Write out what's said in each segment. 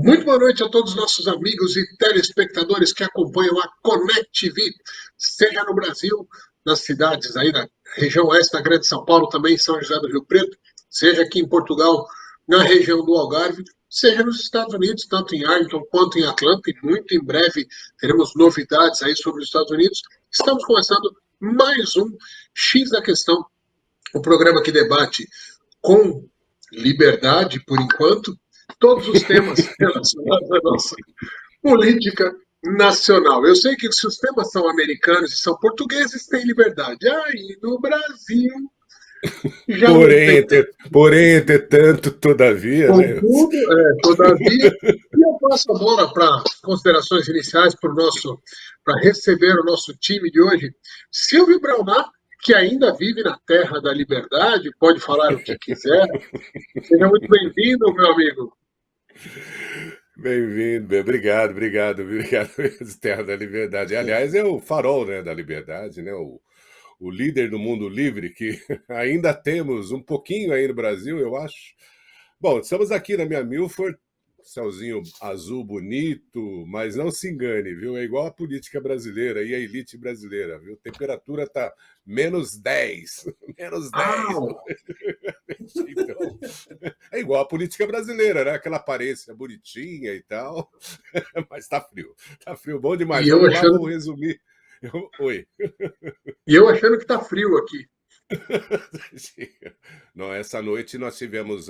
Muito boa noite a todos os nossos amigos e telespectadores que acompanham a Connect TV, seja no Brasil, nas cidades aí da região oeste da Grande São Paulo, também em São José do Rio Preto, seja aqui em Portugal, na região do Algarve, seja nos Estados Unidos, tanto em Arlington quanto em Atlanta, e muito em breve teremos novidades aí sobre os Estados Unidos. Estamos começando mais um X da Questão, o programa que debate com liberdade, por enquanto, todos os temas relacionados à nossa política nacional. Eu sei que se os temas são americanos e são portugueses, tem liberdade. Aí no Brasil já não tem. Entretanto, todavia, né? Contudo, todavia, e eu passo a bola para considerações iniciais para receber o nosso time de hoje, Silvio Braunar, que ainda vive na terra da liberdade, pode falar o que quiser. Seja muito bem-vindo, meu amigo. Bem-vindo, obrigado, Terra da Liberdade. Aliás, é o farol, né, da liberdade, né? O líder do mundo livre, que ainda temos um pouquinho aí no Brasil, eu acho. Bom, estamos aqui na minha Milford, céuzinho azul bonito, mas não se engane, viu? É igual a política brasileira e a elite brasileira, viu? Temperatura tá -10, -10. Então, é igual a política brasileira, né? Aquela aparência bonitinha e tal, mas tá frio, bom demais. Vamos lá, vamos resumir. Oi. E eu achando que tá frio aqui. Não, essa noite nós tivemos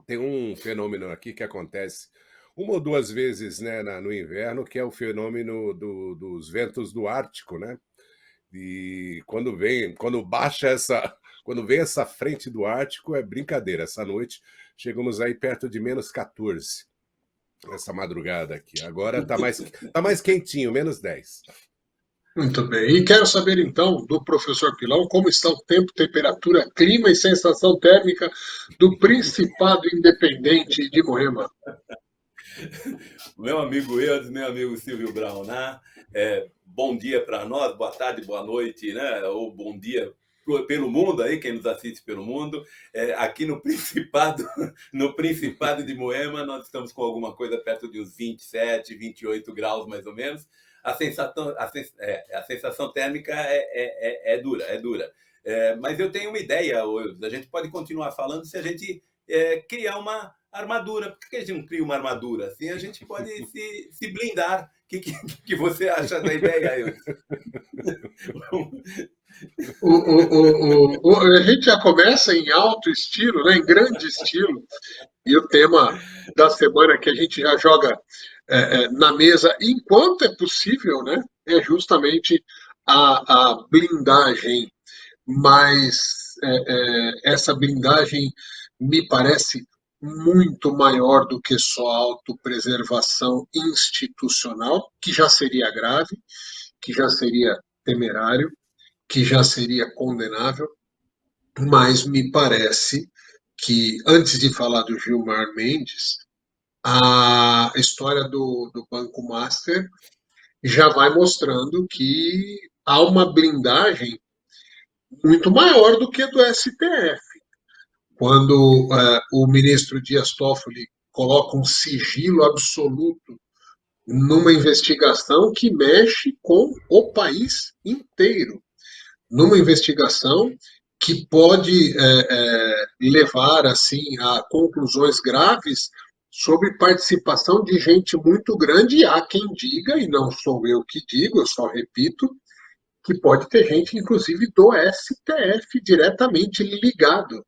tem um fenômeno aqui que acontece uma ou duas vezes, né, no inverno, que é o fenômeno dos ventos do Ártico, né? E quando vem essa frente do Ártico, é brincadeira. Essa noite chegamos aí perto de -14, essa madrugada aqui. Agora tá mais quentinho, -10. Muito bem. E quero saber, então, do professor Pilão, como está o tempo, temperatura, clima e sensação térmica do Principado Independente de Moema. Meu amigo Eudes, meu amigo Silvio Braunar, bom dia para nós, boa tarde, boa noite, né? Ou bom dia pelo mundo aí, quem nos assiste pelo mundo. Aqui no Principado, no Principado de Moema, nós estamos com alguma coisa perto de uns 27, 28 graus mais ou menos. A sensação térmica é dura. Mas eu tenho uma ideia, Eudes, a gente pode continuar falando se a gente criar uma armadura. Por que a gente não cria uma armadura? Assim a gente pode se blindar. O que você acha da ideia, Eudes? A gente já começa em alto estilo, né, em grande estilo, e o tema da semana que a gente já joga na mesa, enquanto é possível, né, é justamente a blindagem, mas essa blindagem me parece muito maior do que só a autopreservação institucional, que já seria grave, que já seria temerário, que já seria condenável, mas me parece que, antes de falar do Gilmar Mendes, a história do Banco Master já vai mostrando que há uma blindagem muito maior do que a do STF. Quando o ministro Dias Toffoli coloca um sigilo absoluto numa investigação que mexe com o país inteiro, numa investigação que pode levar assim a conclusões graves sobre participação de gente muito grande, e há quem diga, e não sou eu que digo, eu só repito, que pode ter gente, inclusive, do STF diretamente ligado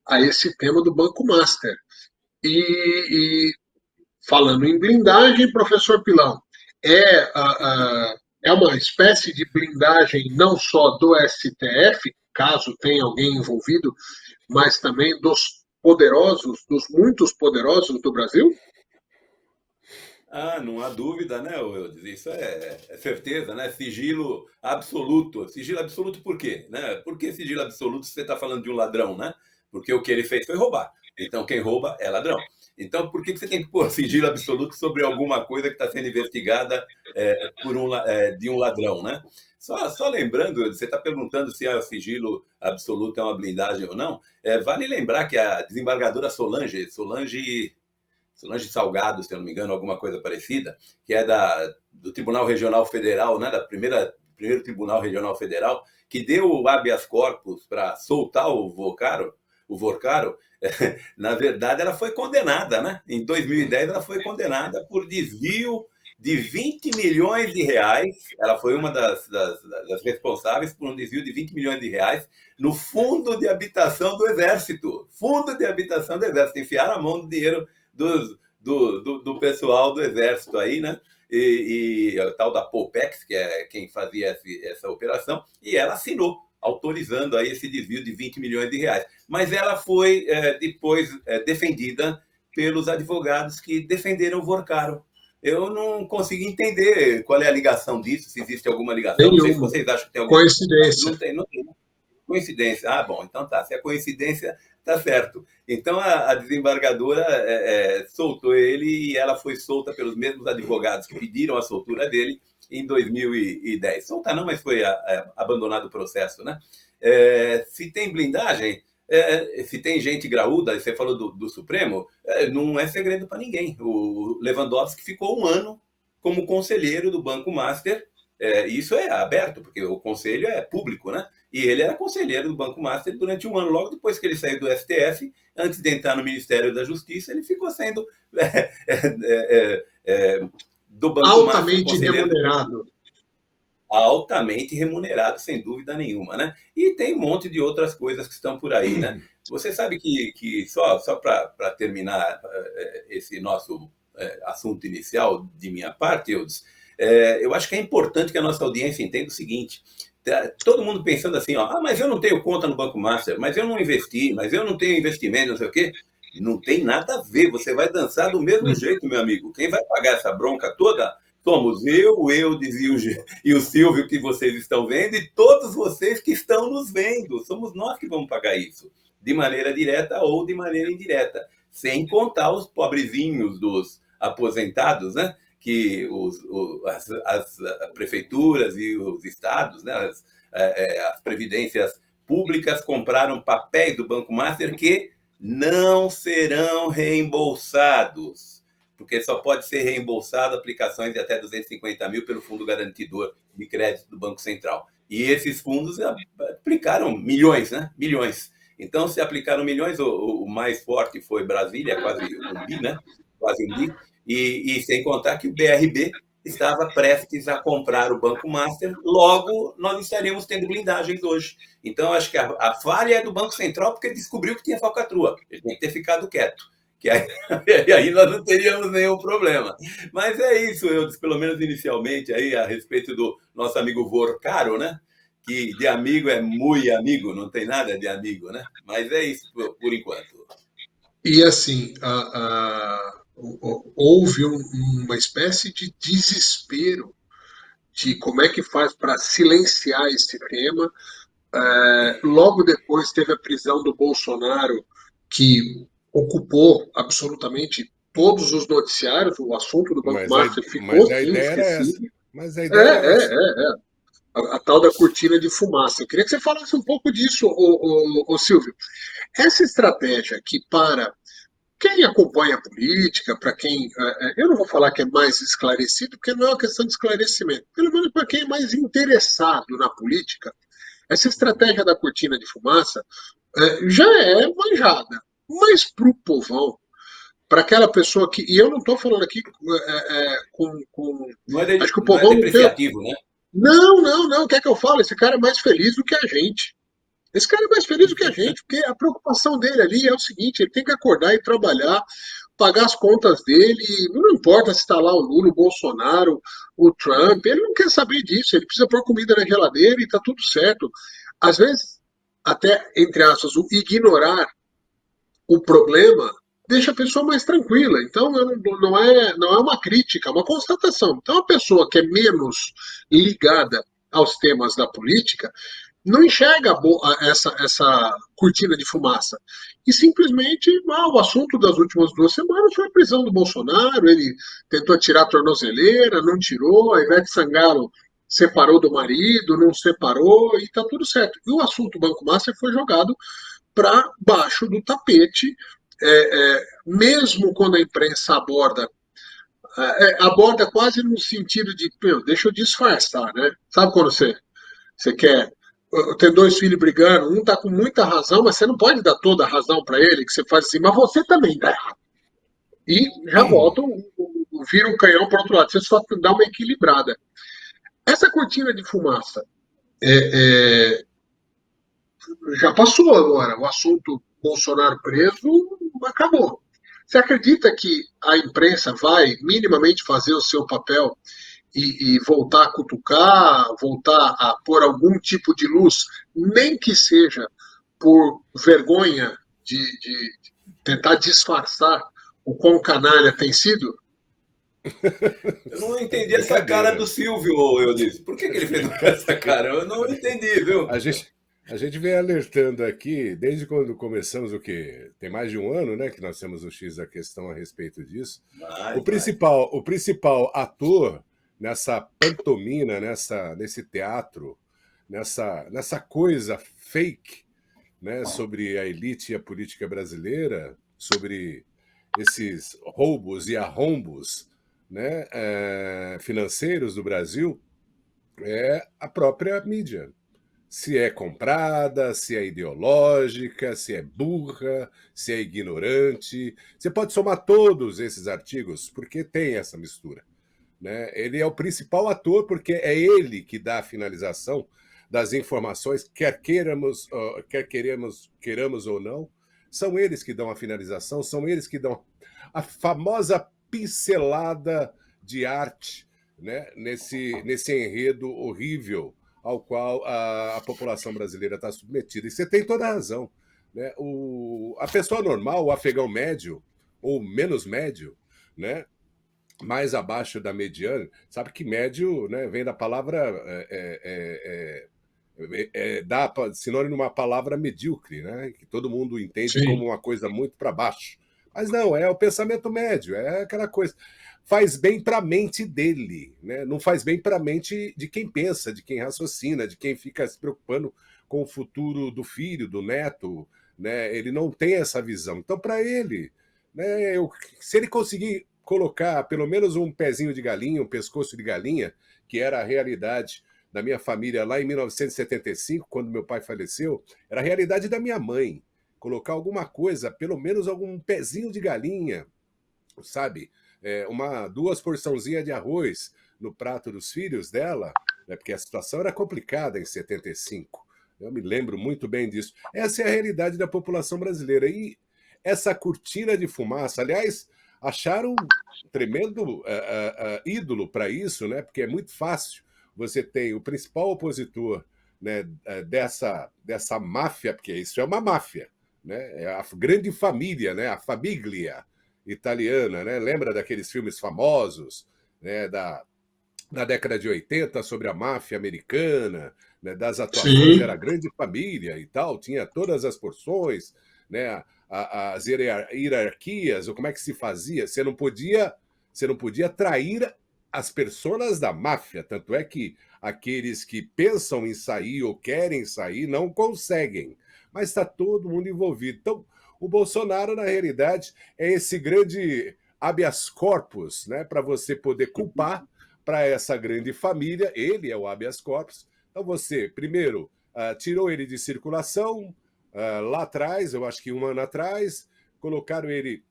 a esse tema do Banco Master. E falando em blindagem, professor Pilão, é uma espécie de blindagem não só do STF, caso tenha alguém envolvido, mas também dos poderosos, dos muitos poderosos do Brasil? Não há dúvida, né, Eudes? Isso é certeza, né? Sigilo absoluto. Sigilo absoluto por quê? Né? Por que sigilo absoluto se você está falando de um ladrão, né? Porque o que ele fez foi roubar. Então, quem rouba é ladrão. Então, por que você tem que pôr sigilo absoluto sobre alguma coisa que está sendo investigada de um ladrão, né? Só lembrando, você está perguntando se o sigilo absoluto é uma blindagem ou não. Vale lembrar que a desembargadora Solange Salgado, se eu não me engano, alguma coisa parecida, que é do Tribunal Regional Federal, né, primeiro Tribunal Regional Federal, que deu o habeas corpus para soltar o Vorcaro, na verdade, ela foi condenada, né? Em 2010, ela foi condenada por desvio de 20 milhões de reais. Ela foi uma das responsáveis por um desvio de 20 milhões de reais no Fundo de Habitação do Exército. Fundo de Habitação do Exército. Enfiaram a mão no dinheiro do pessoal do Exército aí, né? E a tal da Popex, que é quem fazia essa operação, e ela assinou, autorizando aí esse desvio de 20 milhões de reais. Mas ela foi depois defendida pelos advogados que defenderam o Vorcaro. Eu não consegui entender qual é a ligação disso, se existe alguma ligação. Não sei se vocês acham que tem alguma coincidência. Não tem coincidência. Ah, bom, então tá. Se é coincidência, tá certo. Então a desembargadora soltou ele e ela foi solta pelos mesmos advogados que pediram a soltura dele em 2010. Solta não, mas foi abandonado o processo, né? Se tem blindagem, se tem gente graúda, você falou do Supremo, não é segredo para ninguém. O Lewandowski ficou 1 ano como conselheiro do Banco Master. Isso é aberto, porque o conselho é público, né? E ele era conselheiro do Banco Master durante 1 ano. Logo depois que ele saiu do STF, antes de entrar no Ministério da Justiça, ele ficou sendo do Banco altamente Master, remunerado. Altamente remunerado, sem dúvida nenhuma, né? E tem um monte de outras coisas que estão por aí, né? Você sabe que só para terminar esse nosso assunto inicial de minha parte, Eudes, eu acho que é importante que a nossa audiência entenda o seguinte: todo mundo pensando assim, mas eu não tenho conta no Banco Master, mas eu não investi, mas eu não tenho investimento, não sei o quê. Não tem nada a ver, você vai dançar do mesmo jeito, meu amigo. Quem vai pagar essa bronca toda somos o Eudes e o Silvio, que vocês estão vendo, e todos vocês que estão nos vendo. Somos nós que vamos pagar isso, de maneira direta ou de maneira indireta, sem contar os pobrezinhos dos aposentados, né? Que as prefeituras e os estados, né? As previdências públicas compraram papéis do Banco Master que não serão reembolsados, porque só pode ser reembolsado aplicações de até 250 mil pelo Fundo Garantidor de Crédito do Banco Central. E esses fundos aplicaram milhões, né? Milhões. Então, se aplicaram milhões, o mais forte foi Brasília, quase um bi, né? Quase um bi. E sem contar que o BRB estava prestes a comprar o Banco Master, logo nós estaríamos tendo blindagens hoje. Então, acho que a falha é do Banco Central, porque descobriu que tinha falcatrua. Ele tem que ter ficado quieto, que aí nós não teríamos nenhum problema. Mas é isso, eu disse, pelo menos inicialmente, aí, a respeito do nosso amigo Vorcaro, né? Que de amigo é muito amigo, não tem nada de amigo, né? Mas é isso por enquanto. E assim, houve uma espécie de desespero de como é que faz para silenciar esse tema. Logo depois teve a prisão do Bolsonaro, que ocupou absolutamente todos os noticiários. O assunto do Banco Master ficou sim esquecido. Mas a ideia era essa. A tal da cortina de fumaça. Eu queria que você falasse um pouco disso, ô Silvio. Essa estratégia que, para quem acompanha a política, para quem. Eu não vou falar que é mais esclarecido, porque não é uma questão de esclarecimento. Pelo menos para quem é mais interessado na política, essa estratégia da cortina de fumaça já é manjada. Mas para o povão, para aquela pessoa que. E eu não estou falando aqui com. Acho que o povão não é depreciativo, né? Não. Quer que eu fale? Esse cara é mais feliz do que a gente. Esse cara é mais feliz do que a gente, porque a preocupação dele ali é o seguinte: ele tem que acordar e trabalhar, pagar as contas dele, não importa se está lá o Lula, o Bolsonaro, o Trump, ele não quer saber disso, ele precisa pôr comida na geladeira e está tudo certo. Às vezes, até, entre aspas, o ignorar o problema deixa a pessoa mais tranquila. Então, não é uma crítica, é uma constatação. Então, a pessoa que é menos ligada aos temas da política não enxerga essa cortina de fumaça. E simplesmente, o assunto das últimas 2 semanas foi a prisão do Bolsonaro. Ele tentou tirar a tornozeleira, não tirou. A Ivete Sangalo separou do marido, não separou, e está tudo certo. E o assunto Banco Master foi jogado para baixo do tapete, mesmo quando a imprensa aborda quase no sentido de, meu, deixa eu disfarçar, né? Sabe quando você quer. Tem dois filhos brigando, um tá com muita razão, mas você não pode dar toda a razão para ele, que você faz assim, mas você também tá errado. E já volta, vira um canhão para outro lado. Você só dá uma equilibrada. Essa cortina de fumaça já passou agora. O assunto Bolsonaro preso acabou. Você acredita que a imprensa vai minimamente fazer o seu papel e voltar a cutucar, voltar a pôr algum tipo de luz, nem que seja por vergonha de tentar disfarçar o quão canalha tem sido? Eu não entendi essa cara do Brincadeira. Silvio, eu disse. Por que ele fez essa cara? Eu não entendi, viu? A gente vem alertando aqui, desde quando começamos o quê? Tem mais de um ano, né, que nós temos o X da questão a respeito disso. Mas. O principal ator nessa pantomina, nesse teatro, nessa coisa fake, né, sobre a elite e a política brasileira, sobre esses roubos e arrombos, né, financeiros do Brasil, é a própria mídia. Se é comprada, se é ideológica, se é burra, se é ignorante. Você pode somar todos esses artigos, porque tem essa mistura. Né? Ele é o principal ator, porque é ele que dá a finalização das informações, queiramos ou não. São eles que dão a finalização, são eles que dão a famosa pincelada de arte, né? Nesse enredo horrível ao qual a população brasileira está submetida. E você tem toda a razão. Né? A pessoa normal, o afegão médio, ou menos médio, né? Mais abaixo da mediana, sabe que médio, né, vem da palavra dá sinônimo uma palavra medíocre, né, que todo mundo entende Sim. como uma coisa muito para baixo. Mas não, é o pensamento médio, é aquela coisa. Faz bem para a mente dele, né? Não faz bem para a mente de quem pensa, de quem raciocina, de quem fica se preocupando com o futuro do filho, do neto. Né? Ele não tem essa visão. Então, para ele, né, se ele conseguir colocar pelo menos um pezinho de galinha, um pescoço de galinha, que era a realidade da minha família lá em 1975, quando meu pai faleceu, era a realidade da minha mãe. Colocar alguma coisa, pelo menos algum pezinho de galinha, sabe? Duas porçãozinhas de arroz no prato dos filhos dela, né? Porque a situação era complicada em 75. Eu me lembro muito bem disso. Essa é a realidade da população brasileira. E essa cortina de fumaça, aliás, acharam um tremendo ídolo para isso, né? Porque é muito fácil. Você tem o principal opositor, né, dessa máfia, porque isso é uma máfia, né? É a grande família, né? A famiglia italiana, né? Lembra daqueles filmes famosos, né? Da década de 80 sobre a máfia americana, né? Das atuações, Sim. era a grande família e tal, tinha todas as porções, né? As hierarquias, ou como é que se fazia? Você não podia trair as personas da máfia, tanto é que aqueles que pensam em sair ou querem sair não conseguem, mas está todo mundo envolvido. Então, o Bolsonaro, na realidade, é esse grande habeas corpus, né, para você poder culpar para essa grande família. Ele é o habeas corpus. Então, você, primeiro, tirou ele de circulação, lá atrás, eu acho que um ano atrás, colocaram ele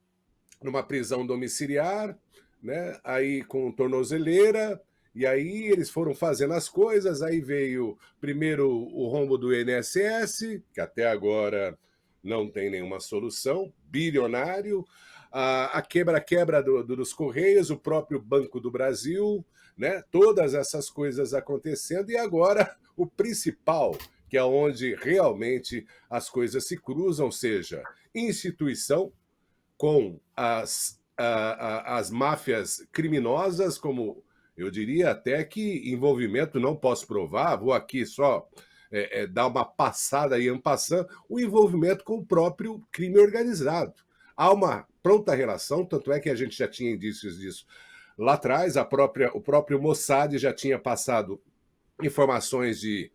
numa prisão domiciliar, né? Aí com tornozeleira, e aí eles foram fazendo as coisas, aí veio primeiro o rombo do INSS, que até agora não tem nenhuma solução, bilionário, a quebra-quebra dos Correios, o próprio Banco do Brasil, né? Todas essas coisas acontecendo, e agora o principal, que é onde realmente as coisas se cruzam, seja instituição com as máfias criminosas, como eu diria até que envolvimento, não posso provar, vou aqui só dar uma passada aí, en passant, o envolvimento com o próprio crime organizado. Há uma pronta relação, tanto é que a gente já tinha indícios disso lá atrás, o próprio Mossad já tinha passado informações de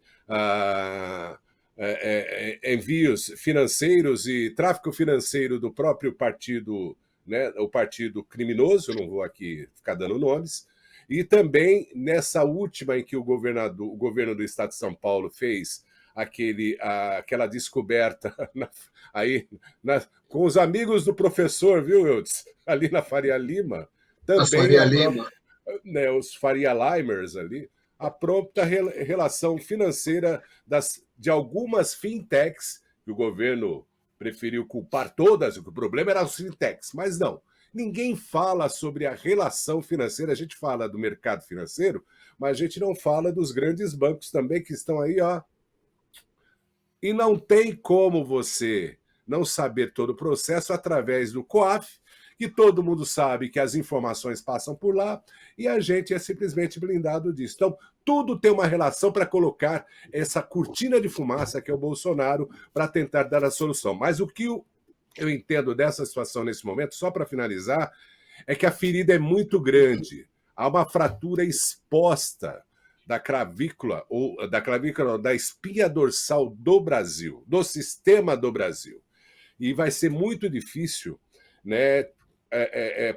envios financeiros e tráfico financeiro do próprio partido, né, o partido criminoso, não vou aqui ficar dando nomes, e também nessa última em que o governo do estado de São Paulo fez aquela descoberta aí com os amigos do professor, viu, Eudes? Ali na Faria Lima, também Faria Lima. Né, os Faria Limers ali, a própria relação financeira de algumas fintechs, que o governo preferiu culpar todas, o problema era os fintechs, mas não. Ninguém fala sobre a relação financeira, a gente fala do mercado financeiro, mas a gente não fala dos grandes bancos também que estão aí, ó. E não tem como você não saber todo o processo através do COAF, que todo mundo sabe que as informações passam por lá, e a gente é simplesmente blindado disso. Então, tudo tem uma relação para colocar essa cortina de fumaça que é o Bolsonaro para tentar dar a solução. Mas o que eu entendo dessa situação nesse momento, só para finalizar, é que a ferida é muito grande. Há uma fratura exposta da clavícula, da espinha dorsal do Brasil, do sistema do Brasil. E vai ser muito difícil, né,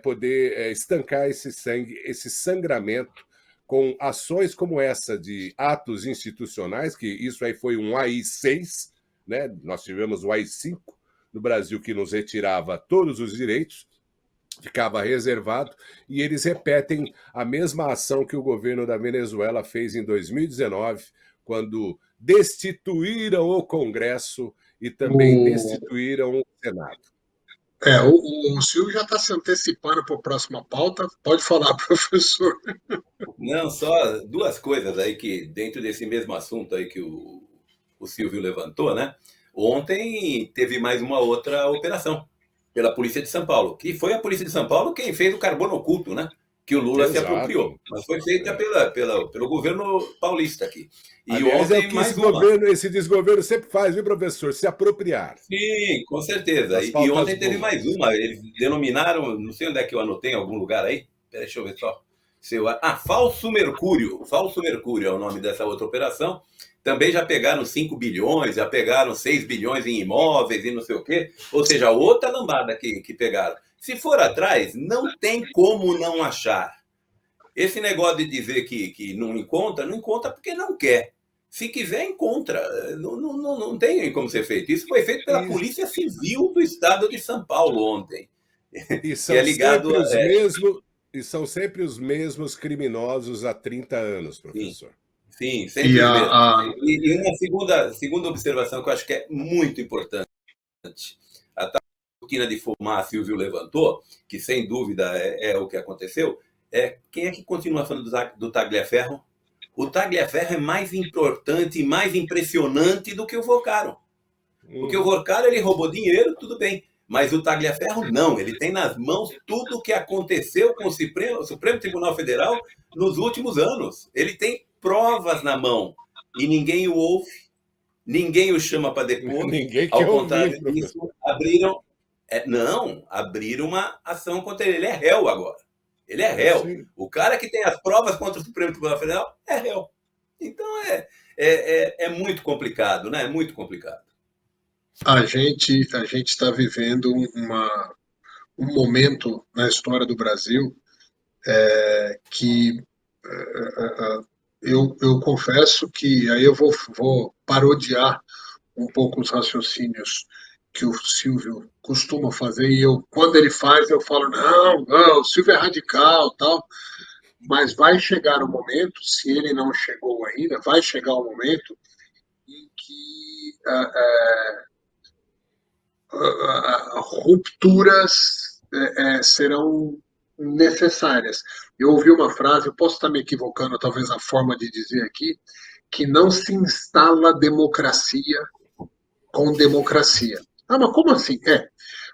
poder estancar esse sangramento com ações como essa de atos institucionais, que isso aí foi um AI-6, né? Nós tivemos o AI-5 no Brasil, que nos retirava todos os direitos, ficava reservado, e eles repetem a mesma ação que o governo da Venezuela fez em 2019, quando destituíram o Congresso e também destituíram o Senado. O Silvio já está se antecipando para a próxima pauta. Pode falar, professor. Não, só duas coisas aí que, dentro desse mesmo assunto aí que o Silvio levantou, né? Ontem teve mais uma outra operação pela Polícia de São Paulo, que foi a Polícia de São Paulo quem fez o carbono oculto, né? Que o Lula se apropriou, mas foi feita pelo governo paulista aqui. E aliás, ontem, é o que esse desgoverno sempre faz, viu, professor? Se apropriar. Sim, com certeza. E ontem teve mais uma. Eles denominaram, não sei onde é que eu anotei, em algum lugar aí. Peraí, deixa eu ver só. Falso Mercúrio. Falso Mercúrio é o nome dessa outra operação. Também já pegaram 5 bilhões, já pegaram 6 bilhões em imóveis e não sei o quê. Ou seja, outra lambada que pegaram. Se for atrás, não tem como não achar. Esse negócio de dizer que não encontra porque não quer. Se quiser, encontra. Não tem como ser feito. Isso foi feito pela Polícia Civil do Estado de São Paulo ontem. E são, e são sempre os mesmos criminosos há 30 anos, professor. Sim, sempre os mesmos. E uma segunda observação que eu acho que é muito importante. A cortina de fumaça que o Silvio levantou, que sem dúvida é o que aconteceu, quem é que continua falando do Tagliaferro? O Tagliaferro é mais importante e mais impressionante do que o Vocaro. Porque o Vocaro, ele roubou dinheiro, tudo bem. Mas o Tagliaferro não. Ele tem nas mãos tudo o que aconteceu com o Supremo Tribunal Federal nos últimos anos. Ele tem provas na mão. E ninguém o ouve, ninguém o chama para depor. Ninguém Ao contrário disso, abriram uma ação contra ele. Ele é réu agora. Ele é réu. Sim. O cara que tem as provas contra o Supremo Tribunal Federal é réu. Então é muito complicado, né? É muito complicado. A gente está vivendo um momento na história do Brasil que eu confesso que aí eu vou parodiar um pouco os raciocínios que o Silvio costuma fazer, e quando ele faz, eu falo, não, o Silvio é radical, tal, mas vai chegar o momento, se ele não chegou ainda, vai chegar o momento em que rupturas serão necessárias. Eu ouvi uma frase, eu posso estar me equivocando, talvez a forma de dizer aqui, que não se instala democracia com democracia. Mas como assim?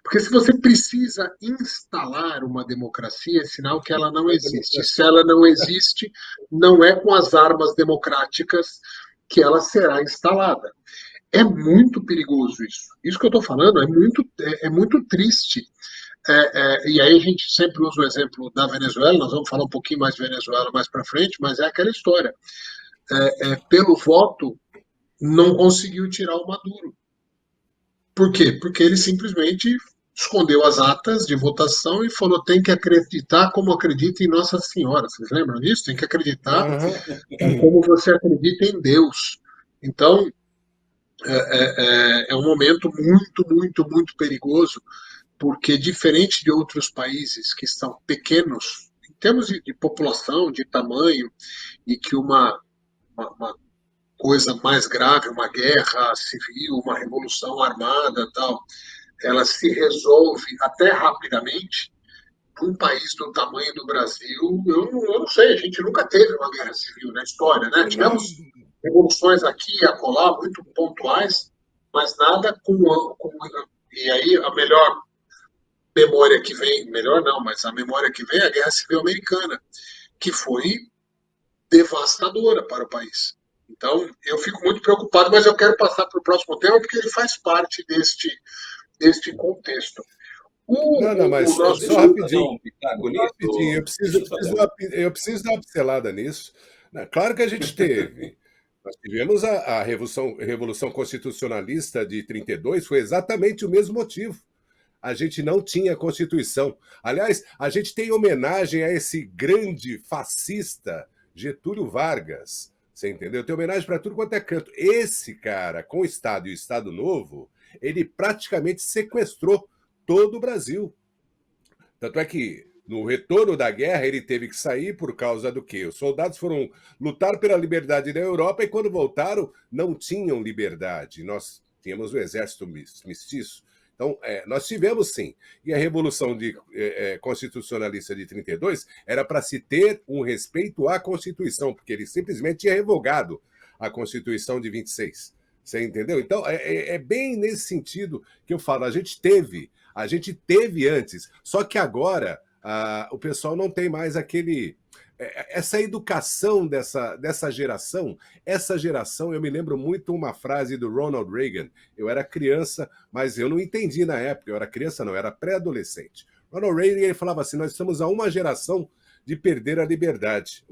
Porque se você precisa instalar uma democracia, é sinal que ela não existe. Se ela não existe, não é com as armas democráticas que ela será instalada. É muito perigoso isso. Isso que eu estou falando é muito triste. E aí a gente sempre usa o exemplo da Venezuela, nós vamos falar um pouquinho mais de Venezuela mais para frente, mas é aquela história. pelo voto, não conseguiu tirar o Maduro. Por quê? Porque ele simplesmente escondeu as atas de votação e falou: tem que acreditar como acredita em Nossa Senhora. Vocês lembram disso? Tem que acreditar como você acredita em Deus. Então, é um momento muito, muito, muito perigoso, porque diferente de outros países que são pequenos, em termos de população, de tamanho, e que uma coisa mais grave, uma guerra civil, uma revolução armada, tal, ela se resolve até rapidamente. Um país do tamanho do Brasil, eu não sei, a gente nunca teve uma guerra civil na história, né? Não, Tivemos revoluções aqui e acolá, muito pontuais, mas nada com. E aí a melhor memória que vem, melhor não, mas a memória que vem é a Guerra Civil Americana, que foi devastadora para o país. Então, eu fico muito preocupado, mas eu quero passar para o próximo tema, porque ele faz parte deste contexto. não, O mas nosso. só Deixa eu dar rapidinho. um pitaco Rapidinho, nisso. Deixa eu só dar um. eu preciso dar uma pincelada nisso. Claro que a gente teve. Nós tivemos a Revolução Constitucionalista de 32, foi exatamente o mesmo motivo. A gente não tinha Constituição. Aliás, a gente tem homenagem a esse grande fascista Getúlio Vargas. Você entendeu? Tem homenagem para tudo quanto é canto. Esse cara, com o Estado e o Estado Novo, ele praticamente sequestrou todo o Brasil. Tanto é que no retorno da guerra ele teve que sair por causa do quê? Os soldados foram lutar pela liberdade da Europa e quando voltaram não tinham liberdade. Nós tínhamos o exército mestiço. Então, nós tivemos sim. E a Revolução Constitucionalista de 32 era para se ter um respeito à Constituição, porque ele simplesmente tinha revogado a Constituição de 26. Você entendeu? Então, é bem nesse sentido que eu falo. A gente teve antes, só que agora o pessoal não tem mais essa educação dessa geração. Essa geração, eu me lembro muito uma frase do Ronald Reagan. Eu era criança, mas eu não entendi na época. Eu era criança, não, eu era pré-adolescente. Ronald Reagan ele falava assim: nós estamos a uma geração de perder a liberdade.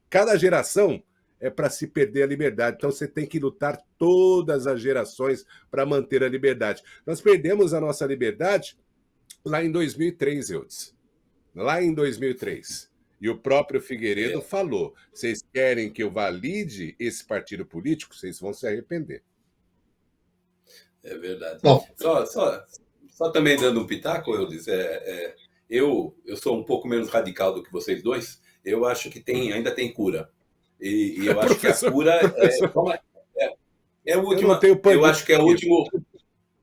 Cada geração é para se perder a liberdade. Então você tem que lutar todas as gerações para manter a liberdade. Nós perdemos a nossa liberdade lá em 2003, Eudes. Lá em 2003. E o próprio Figueiredo falou: vocês querem que eu valide esse partido político? Vocês vão se arrepender. É verdade. Bom, Só também dando um pitaco, Eudes, eu sou um pouco menos radical do que vocês dois. Eu acho que ainda tem cura. E eu acho que a cura é a última. Eu acho que é o último.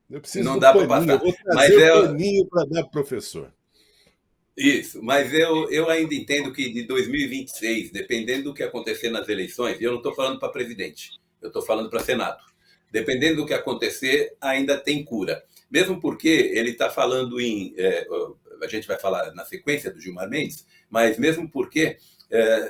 Eu preciso Não do dá para paninho. passar. Eu vou trazer o paninho para dar para o professor. Isso, mas eu ainda entendo que de 2026, dependendo do que acontecer nas eleições, e eu não estou falando para presidente, eu estou falando para Senado, dependendo do que acontecer, ainda tem cura. Mesmo porque ele está falando a gente vai falar na sequência do Gilmar Mendes, mas mesmo porque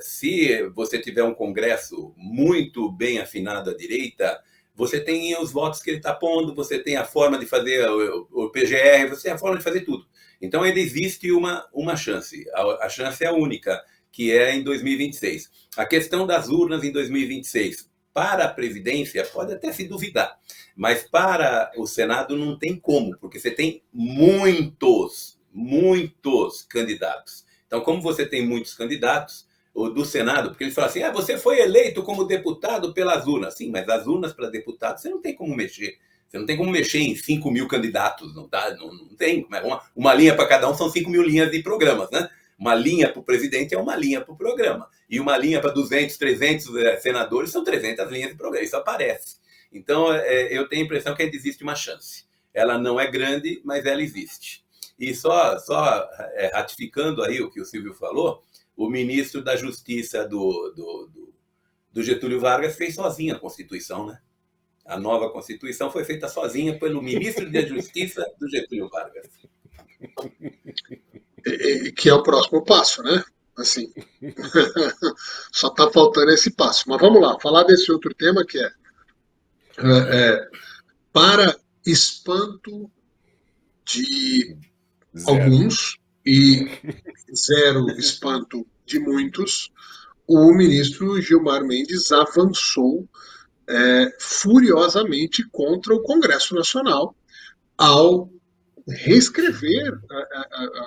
se você tiver um Congresso muito bem afinado à direita, você tem os votos que ele está pondo, você tem a forma de fazer o PGR, você tem a forma de fazer tudo. Então, ainda existe uma chance. A chance é a única, que é em 2026. A questão das urnas em 2026, para a presidência, pode até se duvidar, mas para o Senado não tem como, porque você tem muitos candidatos. Então, como você tem muitos candidatos, o do Senado, porque eles falam assim: você foi eleito como deputado pelas urnas. Sim, mas as urnas para deputado você não tem como mexer. Você não tem como mexer em 5 mil candidatos, não tem. Uma linha para cada um são 5 mil linhas de programas, né? Uma linha para o presidente é uma linha para o programa. E uma linha para 200, 300 senadores são 300 linhas de programa. Isso aparece. Então, eu tenho a impressão que ainda existe uma chance. Ela não é grande, mas ela existe. E só ratificando aí o que o Silvio falou, o ministro da Justiça do Getúlio Vargas fez sozinho a Constituição, né? A nova Constituição foi feita sozinha pelo ministro da Justiça do Getúlio Vargas. Que é o próximo passo, né? Assim, só está faltando esse passo. Mas vamos lá, falar desse outro tema que para espanto de alguns e zero espanto de muitos, o ministro Gilmar Mendes avançou furiosamente contra o Congresso Nacional ao reescrever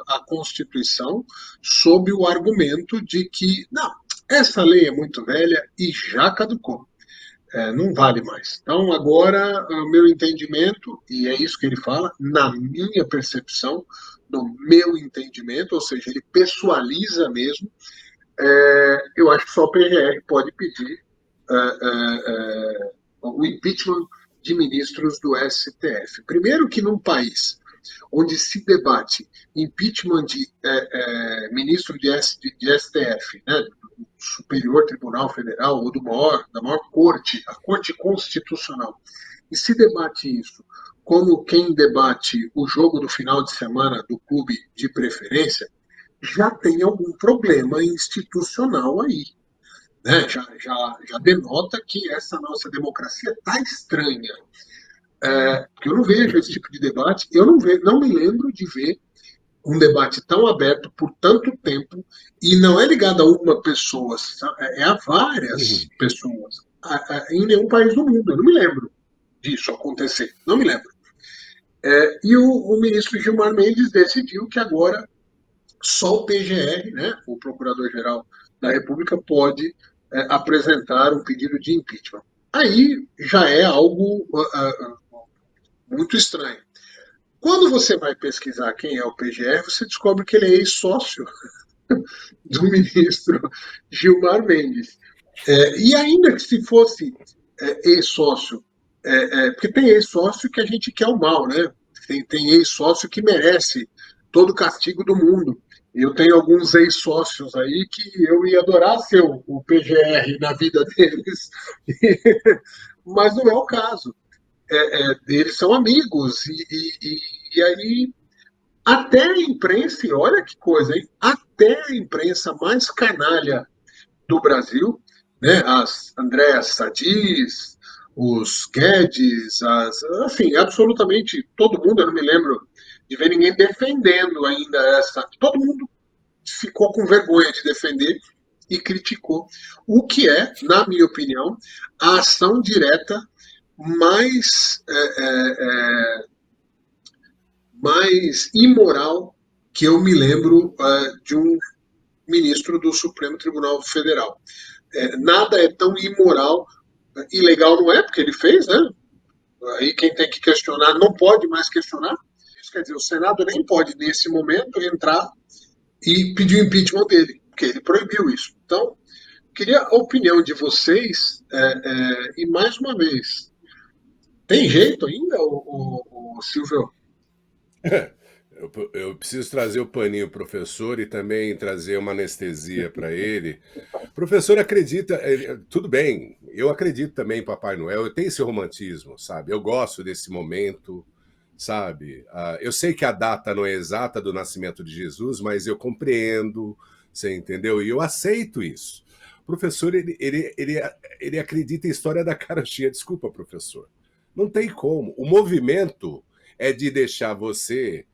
a Constituição sob o argumento de que, não, essa lei é muito velha e já caducou. Não vale mais. Então, agora, o meu entendimento, e é isso que ele fala, na minha percepção, no meu entendimento, ou seja, ele pessoaliza mesmo, eu acho que só o PGR pode pedir o impeachment de ministros do STF. Primeiro que num país onde se debate impeachment de ministro de STF, né, do Superior Tribunal Federal ou da maior corte, a Corte Constitucional, e se debate isso como quem debate o jogo do final de semana do clube de preferência, já tem algum problema institucional aí. Né? Já denota que essa nossa democracia está estranha. Porque eu não vejo esse tipo de debate, eu não me lembro de ver um debate tão aberto por tanto tempo e não é ligado a uma pessoa, é a várias pessoas, em nenhum país do mundo. Eu não me lembro disso acontecer, não me lembro. E o ministro Gilmar Mendes decidiu que agora só o PGR, né, o Procurador-Geral da República, pode apresentar um pedido de impeachment. Aí já é algo muito estranho. Quando você vai pesquisar quem é o PGR, você descobre que ele é ex-sócio do ministro Gilmar Mendes. E ainda que se fosse ex-sócio, porque tem ex-sócio que a gente quer o mal, né? Tem ex-sócio que merece todo o castigo do mundo. Eu tenho alguns ex-sócios aí que eu ia adorar ser o PGR na vida deles, mas não é o caso. Eles são amigos, e aí até a imprensa, e olha que coisa, hein? Até a imprensa mais canalha do Brasil, né? As Andréas Sadis, os Guedes, enfim, absolutamente todo mundo, eu não me lembro de ver ninguém defendendo ainda essa. Todo mundo ficou com vergonha de defender e criticou. O que é, na minha opinião, a ação direta mais, mais imoral que eu me lembro de um ministro do Supremo Tribunal Federal. Nada é tão imoral, ilegal não é, porque ele fez, né? Aí quem tem que questionar não pode mais questionar. Isso quer dizer, o Senado nem pode, nesse momento, entrar e pedir o impeachment dele, porque ele proibiu isso. Então, queria a opinião de vocês, e mais uma vez, tem jeito ainda, o Silvio? Eu preciso trazer o paninho professor e também trazer uma anestesia para ele. Professor acredita, tudo bem, eu acredito também em Papai Noel, eu tenho esse romantismo, sabe? Eu gosto desse momento, sabe? Eu sei que a data não é exata do nascimento de Jesus, mas eu compreendo, você entendeu? E eu aceito isso. O professor, ele acredita em história da carochinha. Desculpa, professor. Não tem como. O movimento é de deixar você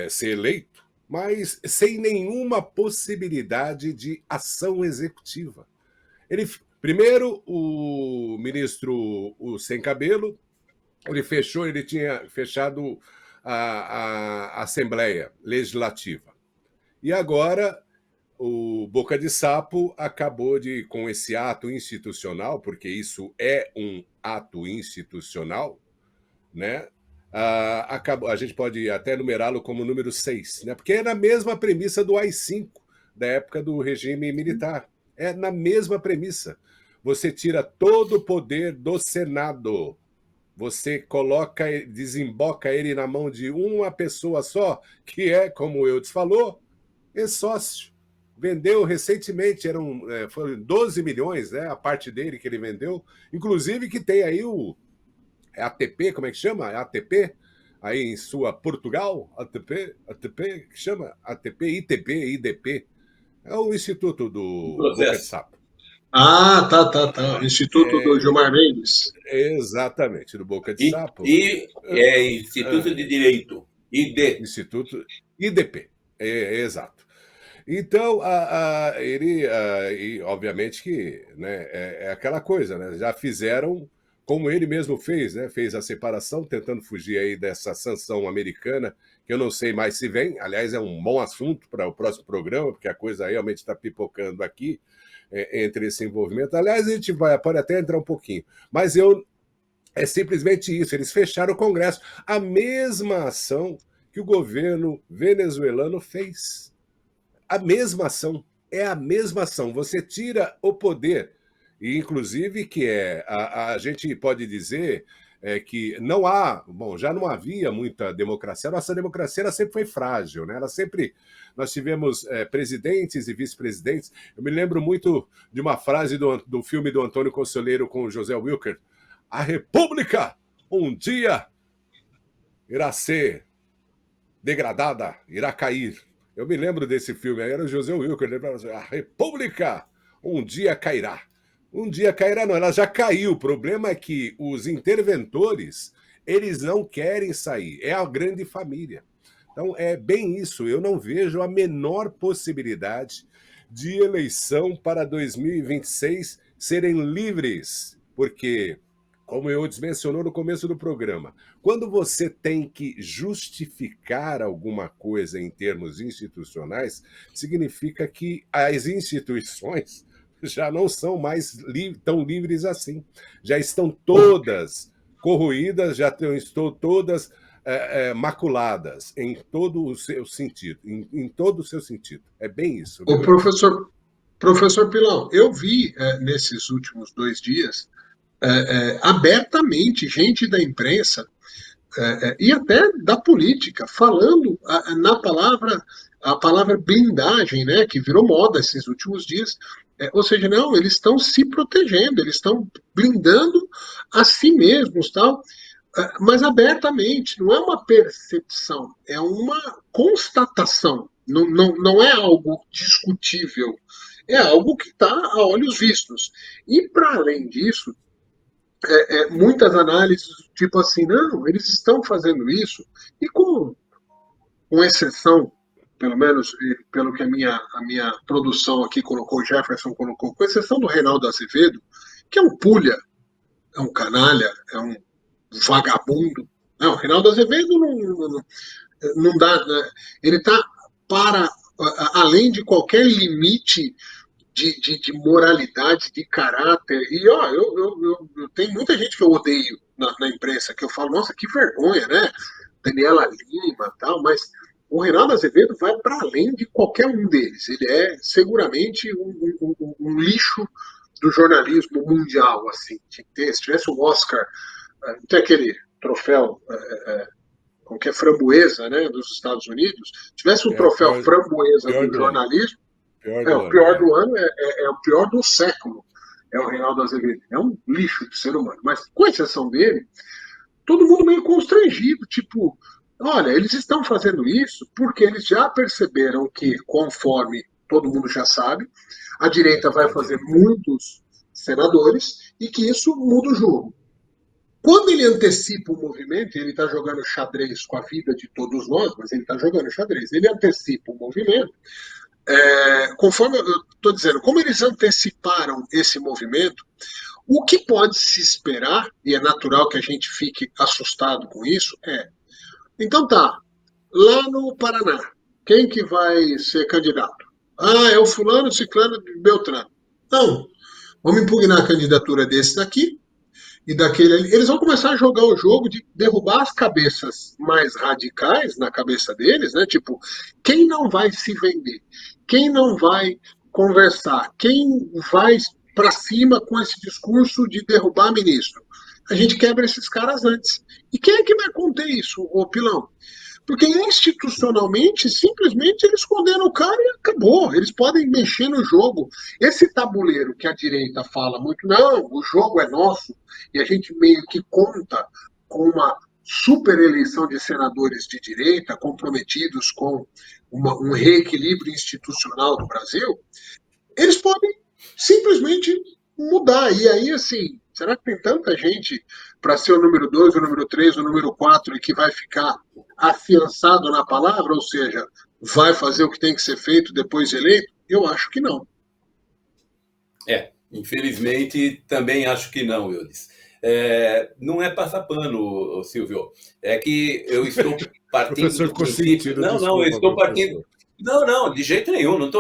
ser eleito, mas sem nenhuma possibilidade de ação executiva. Primeiro, o ministro o Sem Cabelo, ele tinha fechado a Assembleia Legislativa. E agora o Boca de Sapo acabou com esse ato institucional, porque isso é um ato institucional, né? A gente pode até numerá-lo como número 6, né? Porque é na mesma premissa do AI-5, da época do regime militar. É na mesma premissa. Você tira todo o poder do Senado. Você desemboca ele na mão de uma pessoa só, que é, como o Eudes falou, ex-sócio. Vendeu recentemente, foram 12 milhões, né? A parte dele que ele vendeu. Inclusive que tem aí ATP, como é que chama? ATP? Aí em sua Portugal? ATP, que chama? ATP, ITP, IDP. É o Instituto do Boca de Sapo. Tá. Instituto do Gilmar Mendes. Exatamente, do Boca de Sapo. Instituto de Direito. Instituto IDP, exato. Então, e obviamente que, né, é aquela coisa, né? Já fizeram como ele mesmo fez, né? Fez a separação, tentando fugir aí dessa sanção americana, que eu não sei mais se vem. Aliás, é um bom assunto para o próximo programa, porque a coisa realmente está pipocando aqui entre esse envolvimento. Aliás, a gente pode até entrar um pouquinho, mas é simplesmente isso. Eles fecharam o Congresso. A mesma ação que o governo venezuelano fez. A mesma ação. É a mesma ação. Você tira o poder. E, inclusive, que a gente pode dizer que não há. Bom, já não havia muita democracia. A nossa democracia ela sempre foi frágil, né? Nós tivemos presidentes e vice-presidentes. Eu me lembro muito de uma frase do filme do Antônio Conselheiro com o José Wilker. A República um dia irá ser degradada, irá cair. Eu me lembro desse filme, aí era o José Wilker, a República um dia cairá. Um dia cairá não, ela já caiu. O problema é que os interventores, eles não querem sair. É a grande família. Então, é bem isso. Eu não vejo a menor possibilidade de eleição para 2026 serem livres, porque, como eu mencionou no começo do programa, quando você tem que justificar alguma coisa em termos institucionais, significa que as instituições já não são mais tão livres assim. Já estão todas corroídas, estão todas maculadas em todo o seu sentido. Em todo o seu sentido. É bem isso. O professor Pilão, eu vi nesses últimos 2 dias abertamente gente da imprensa e até da política falando a palavra blindagem, né, que virou moda esses últimos dias. Ou seja, não, eles estão se protegendo, eles estão blindando a si mesmos, tal, mas abertamente, não é uma percepção, é uma constatação, não é algo discutível, é algo que está a olhos vistos. E, para além disso, muitas análises, tipo assim, não, eles estão fazendo isso, e com exceção, pelo menos pelo que a minha produção aqui colocou, o Jefferson colocou, com exceção do Reinaldo Azevedo, que é um pulha, é um canalha, é um vagabundo. Não, o Reinaldo Azevedo não dá. Né? Ele está para além de qualquer limite de moralidade, de caráter. E ó, eu tenho muita gente que eu odeio na imprensa, que eu falo, nossa, que vergonha, né? Daniela Lima tal, mas o Reinaldo Azevedo vai para além de qualquer um deles. Ele é seguramente um lixo do jornalismo mundial, assim. Se tivesse um Oscar, não tem aquele troféu qualquer framboesa, né, dos Estados Unidos, tivesse um troféu framboesa do jornalismo, o pior do ano é o pior do século. É o Reinaldo Azevedo. É um lixo de ser humano. Mas, com exceção dele, todo mundo meio constrangido. Tipo, olha, eles estão fazendo isso porque eles já perceberam que, conforme todo mundo já sabe, a direita vai fazer muitos senadores e que isso muda o jogo. Quando ele antecipa o movimento, ele está jogando xadrez com a vida de todos nós, mas ele está jogando xadrez. Ele antecipa o movimento. Conforme eu estou dizendo, como eles anteciparam esse movimento, o que pode se esperar, e é natural que a gente fique assustado com isso, então tá, lá no Paraná, quem que vai ser candidato? Ah, é o fulano, ciclano, beltrano. Não, vamos impugnar a candidatura desse daqui e daquele ali. Eles vão começar a jogar o jogo de derrubar as cabeças mais radicais na cabeça deles, né? Tipo, quem não vai se vender? Quem não vai conversar? Quem vai para cima com esse discurso de derrubar ministro? A gente quebra esses caras antes. E quem é que vai conter isso, ô Pilão? Porque institucionalmente, simplesmente eles condenam o cara e acabou. Eles podem mexer no jogo. Esse tabuleiro que a direita fala muito, não, o jogo é nosso, e a gente meio que conta com uma super eleição de senadores de direita comprometidos com um reequilíbrio institucional do Brasil, eles podem simplesmente mudar. E aí, assim, será que tem tanta gente para ser o número 2, o número 3, o número 4 e que vai ficar afiançado na palavra? Ou seja, vai fazer o que tem que ser feito depois de eleito? Eu acho que não. Infelizmente, também acho que não, Eudes. Não é passar pano, Silvio. É que eu estou O partindo professor do ficou princípio. sentido, Não, eu desculpa, estou partindo. professor. Não, de jeito nenhum. Não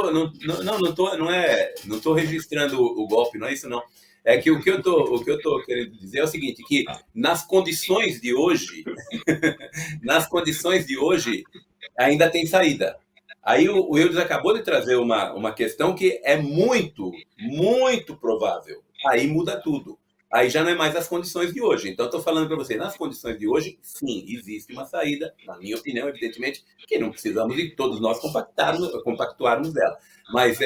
tô registrando o golpe, não é isso, não. É que o que eu tô querendo dizer é o seguinte, que nas condições de hoje, nas condições de hoje, ainda tem saída. Aí o Eudes acabou de trazer uma questão que é muito, muito provável. Aí muda tudo. Aí já não é mais as condições de hoje. Então, estou falando para você, nas condições de hoje, sim, existe uma saída, na minha opinião, evidentemente, que não precisamos de todos nós compactuarmos dela. Mas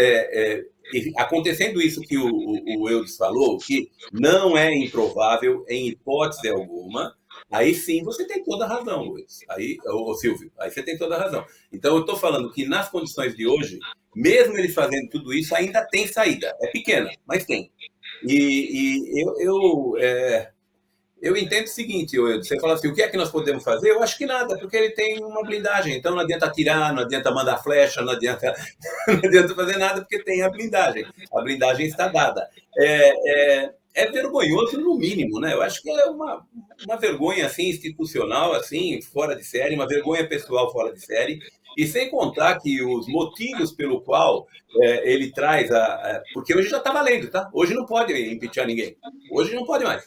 acontecendo isso que o Eudes falou, que não é improvável, em hipótese alguma, aí sim você tem toda a razão, Luiz. Aí, ô Silvio, aí você tem toda a razão. Então, eu estou falando que nas condições de hoje, mesmo ele fazendo tudo isso, ainda tem saída. É pequena, mas tem. Eu entendo o seguinte, você fala assim, o que é que nós podemos fazer? Eu acho que nada, porque ele tem uma blindagem. Então não adianta atirar, não adianta mandar flecha, não adianta, não adianta fazer nada, porque tem a blindagem. A blindagem está dada. É vergonhoso, no mínimo, né? Eu acho que é uma vergonha assim, institucional, assim, fora de série, uma vergonha pessoal fora de série. E sem contar que os motivos pelo qual ele traz porque hoje já está valendo, tá? Hoje não pode impeachar ninguém. Hoje não pode mais.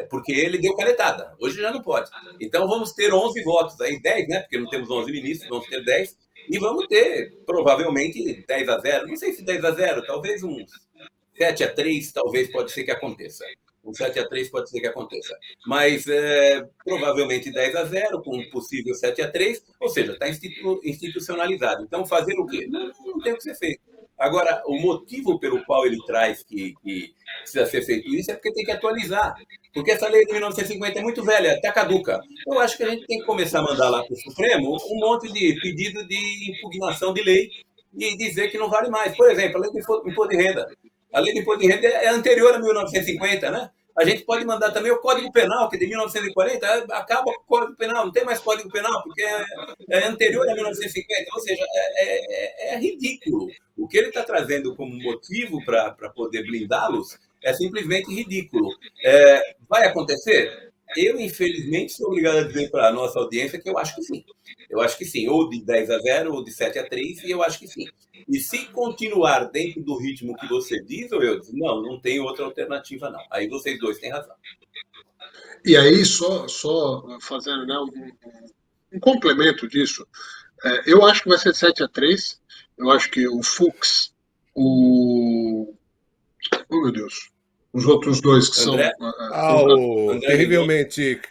Porque ele deu canetada. Hoje já não pode. Então vamos ter 11 votos, aí 10, né? Porque não temos 11 ministros, vamos ter 10. E vamos ter, provavelmente, 10-0. Não sei se 10-0, talvez uns 7-3, talvez pode ser que aconteça. Um 7-3 pode ser que aconteça. Mas provavelmente 10-0, com um possível 7-3, ou seja, está institucionalizado. Então, fazer o quê? Não tem o que ser feito. Agora, o motivo pelo qual ele traz que precisa ser feito isso é porque tem que atualizar. Porque essa lei de 1950 é muito velha, está caduca. Eu acho que a gente tem que começar a mandar lá para o Supremo um monte de pedido de impugnação de lei e dizer que não vale mais. Por exemplo, a lei de imposto de renda. A lei de imposto de renda é anterior a 1950, né? A gente pode mandar também o Código Penal, que de 1940 acaba o Código Penal, não tem mais Código Penal, porque é anterior a 1950. Ou seja, é ridículo. O que ele está trazendo como motivo para poder blindá-los é simplesmente ridículo. Vai acontecer? Eu, infelizmente, sou obrigado a dizer para a nossa audiência que eu acho que sim. Eu acho que sim, ou de 10-0, ou de 7-3, e eu acho que sim. E se continuar dentro do ritmo que você diz, eu digo, não tem outra alternativa, não. Aí vocês dois têm razão. E aí, só fazendo, né, um complemento disso, eu acho que vai ser 7-3. Eu acho que o Fux, oh meu Deus, os outros dois que são André? O André Mendonça terrivelmente André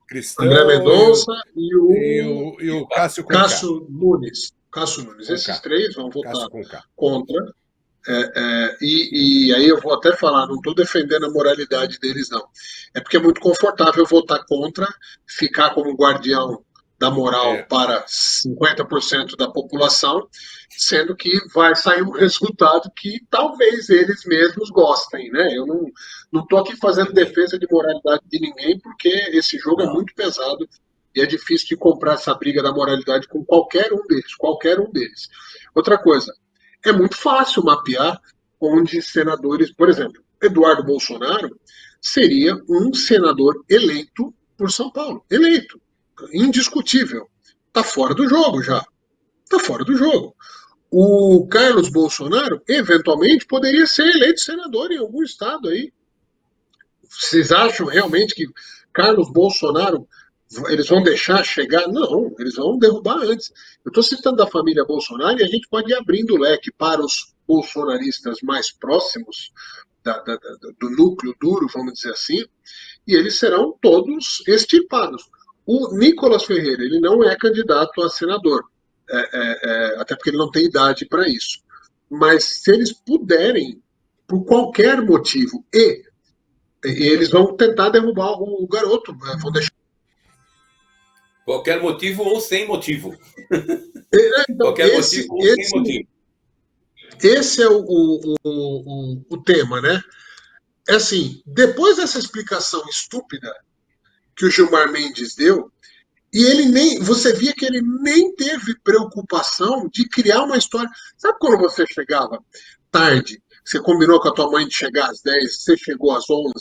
cristão Mendonça e o e o Cássio com K. Cássio Nunes. Cássio Nunes. Com Esses K. três vão votar Cássio com K. contra. E aí eu vou até falar, não estou defendendo a moralidade deles, não. É porque é muito confortável votar contra, ficar como guardião da moral É, para 50% da população, sendo que vai sair um resultado que talvez eles mesmos gostem, né? Eu não estou aqui fazendo defesa de moralidade de ninguém, porque esse jogo é Não. muito pesado e é difícil de comprar essa briga da moralidade com qualquer um deles. Outra coisa, é muito fácil mapear onde senadores, por exemplo, Eduardo Bolsonaro seria um senador eleito por São Paulo. Eleito. Indiscutível. Está fora do jogo já. Está fora do jogo. O Carlos Bolsonaro, eventualmente, poderia ser eleito senador em algum estado aí. Vocês acham realmente que Carlos Bolsonaro eles vão deixar chegar? Não, eles vão derrubar antes. Eu estou citando da família Bolsonaro e a gente pode ir abrindo o leque para os bolsonaristas mais próximos do núcleo duro, vamos dizer assim, e eles serão todos extirpados. O Nicolas Ferreira, ele não é candidato a senador, até porque ele não tem idade para isso. Mas se eles puderem, por qualquer motivo, e eles vão tentar derrubar o garoto, vão deixar. Qualquer motivo ou sem motivo. Então, Qualquer motivo ou sem motivo. Esse é o tema, né? É assim, depois dessa explicação estúpida que o Gilmar Mendes deu, E ele nem, você via que ele nem teve preocupação de criar uma história. Sabe quando você chegava tarde, você combinou com a tua mãe de chegar às 10, você chegou às 11,